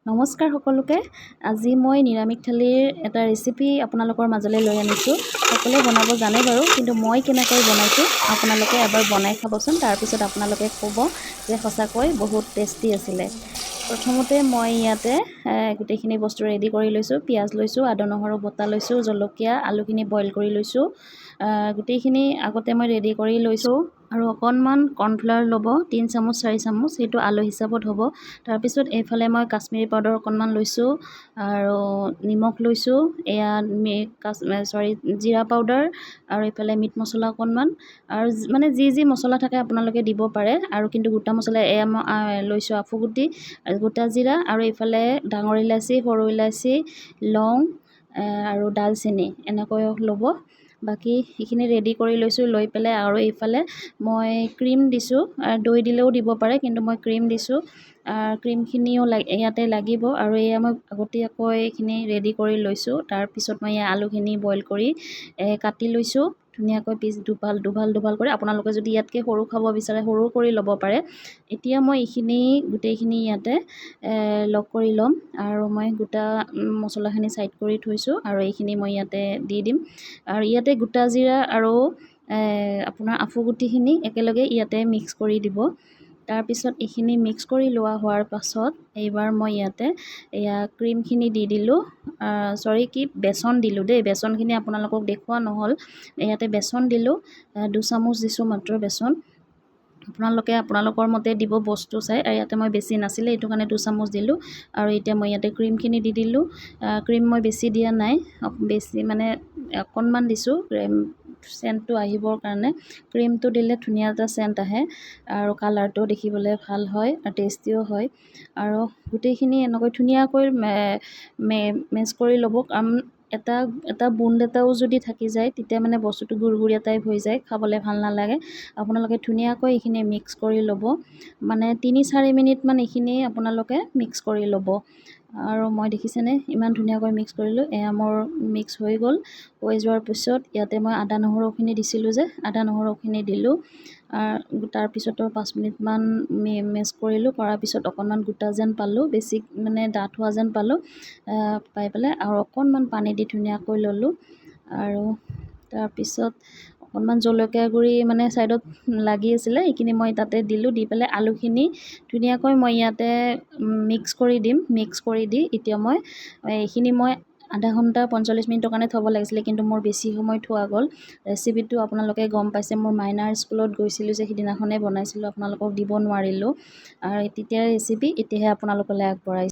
নমস্কাৰ সকলোকে। আজি মই নিৰামিষ থালিৰ এটা ৰেচিপি আপোনালোকৰ মাজলৈ লৈ আনিছোঁ। সকলোৱে বনাব জানে বাৰু, কিন্তু মই কেনেকৈ বনাইছোঁ আপোনালোকে এবাৰ বনাই খাবচোন। তাৰপিছত আপোনালোকে ক'ব যে সঁচাকৈ বহুত টেষ্টি আছিলে। প্ৰথমতে মই ইয়াতে গোটেইখিনি বস্তু ৰেডি কৰি লৈছোঁ। পিঁয়াজ লৈছোঁ, আদা নহৰু বটা লৈছোঁ, জলকীয়া, আলুখিনি বইল কৰি লৈছোঁ। গোটেইখিনি আগতে মই ৰেডি কৰি লৈছোঁ। আৰু অকণমান কৰ্ণফ্লাৱাৰ ল'ব, 3 চামুচ 4 চামুচ, সেইটো আলু হিচাপত হ'ব। তাৰপিছত এইফালে মই কাশ্মীৰী পাউডাৰ অকণমান লৈছোঁ আৰু নিমখ লৈছোঁ। এয়া জিৰা পাউডাৰ আৰু এইফালে মিট মছলা অকণমান, আৰু মানে যি মছলা থাকে আপোনালোকে দিব পাৰে। আৰু কিন্তু গোটা মছলা এয়া মই লৈছোঁ আফুগুটি, গোটা জিৰা, আৰু এইফালে ডাঙৰ ইলাচি, সৰু ইলাচি, লং আৰু ডালচেনি এনেকৈ ল'ব। বাকী সেইখিনি ৰেডি কৰি লৈছোঁ। লৈ পেলাই আৰু এইফালে মই ক্ৰীম দিছোঁ, দৈ দিলেও দিব পাৰে, কিন্তু মই ক্ৰীম দিছোঁ। ক্ৰীমখিনিও ইয়াতে লাগিব। আৰু এয়া মই আগতীয়াকৈ এইখিনি ৰেডি কৰি লৈছোঁ। তাৰপিছত মই এয়া আলুখিনি বইল কৰি কাটি লৈছোঁ ধুনীয়াকৈ, পিচ দুভাল কৰি। আপোনালোকে যদি ইয়াতকৈ সৰু খাব বিচাৰে সৰু কৰি ল'ব পাৰে। এতিয়া মই এইখিনি গোটেইখিনি ইয়াতে লগ কৰি ল'ম। আৰু মই গোটা মছলাখিনি ছাইড কৰি থৈছোঁ, আৰু এইখিনি মই ইয়াতে দি দিম। আৰু ইয়াতে গোটা জিৰা আৰু আপোনাৰ আফুগুটিখিনি একেলগে ইয়াতে মিক্স কৰি দিব। তাৰপিছত এইখিনি মিক্স কৰি লোৱা হোৱাৰ পাছত এইবাৰ মই ইয়াতে এয়া ক্ৰীমখিনি দি দিলোঁ। বেচন দিলোঁ দেই, বেচনখিনি আপোনালোকক দেখুওৱা নহ'ল। ইয়াতে বেচন দিলোঁ, 2 চামুচ দিছোঁ মাত্ৰ বেচন। আপোনালোকে আপোনালোকৰ মতে দিব বস্তু চাই। আৰু ইয়াতে মই বেছি নাছিলে, এইটো কাৰণে 2 চামুচ দিলোঁ। আৰু এতিয়া মই ইয়াতে ক্ৰীমখিনি দি দিলোঁ। ক্ৰীম মই বেছি দিয়া নাই, বেছি মানে অকণমান দিছোঁ চেণ্টটো আহিবৰ কাৰণে। ক্ৰীমটো দিলে ধুনীয়া এটা চেণ্ট আহে, আৰু কালাৰটো দেখিবলৈ ভাল হয় আৰু টেষ্টিও হয়। আৰু গোটেইখিনি এনেকৈ ধুনীয়াকৈ মেছ কৰি ল'ব। কাৰণ এটা বুন্দ এটাও যদি থাকি যায় তেতিয়া মানে বস্তুটো গুৰগুৰীয়া টাইপ হৈ যায়, খাবলৈ ভাল নালাগে। আপোনালোকে ধুনীয়াকৈ এইখিনি মিক্স কৰি ল'ব, মানে 3-4 মিনিটমান এইখিনি আপোনালোকে মিক্স কৰি ল'ব। আৰু মই দেখিছেনে ইমান ধুনীয়াকৈ মিক্স কৰিলোঁ। এয়া মোৰ মিক্স হৈ গ'ল। হৈ যোৱাৰ পিছত ইয়াতে মই আদা নহৰুখিনি দিছিলোঁ যে, আদা নহৰুখিনি দিলোঁ। তাৰপিছতো 5 মিনিটমান মেছ কৰিলোঁ। কৰাৰ পিছত অকণমান গোটা যেন পালোঁ, বেছি মানে ডাঠ হোৱা যেন পালোঁ। পাই পেলাই আৰু অকণমান পানী দি ধুনীয়াকৈ ল'লোঁ। আৰু তাৰপিছত অকণমান জলকীয়া গুড়ি মানে ছাইডত লাগি আছিলে, সেইখিনি মই তাতে দিলোঁ। দি পেলাই আলুখিনি ধুনীয়াকৈ মই ইয়াতে মিক্স কৰি দিম। মিক্স কৰি দি এতিয়া এইখিনি মই আধা ঘণ্টা 45 মিনিটৰ কাৰণে থ'ব লাগিছিলে, কিন্তু মোৰ বেছি সময় থোৱা গ'ল। ৰেচিপিটো আপোনালোকে গম পাইছে, মোৰ মাইনাৰ স্কুলত গৈছিলোঁ যে সিদিনাখনেই বনাইছিলোঁ, আপোনালোকক দিব নোৱাৰিলোঁ। আৰু তেতিয়াৰ ৰেচিপি এতিয়াহে আপোনালোকলৈ আগবঢ়াইছোঁ।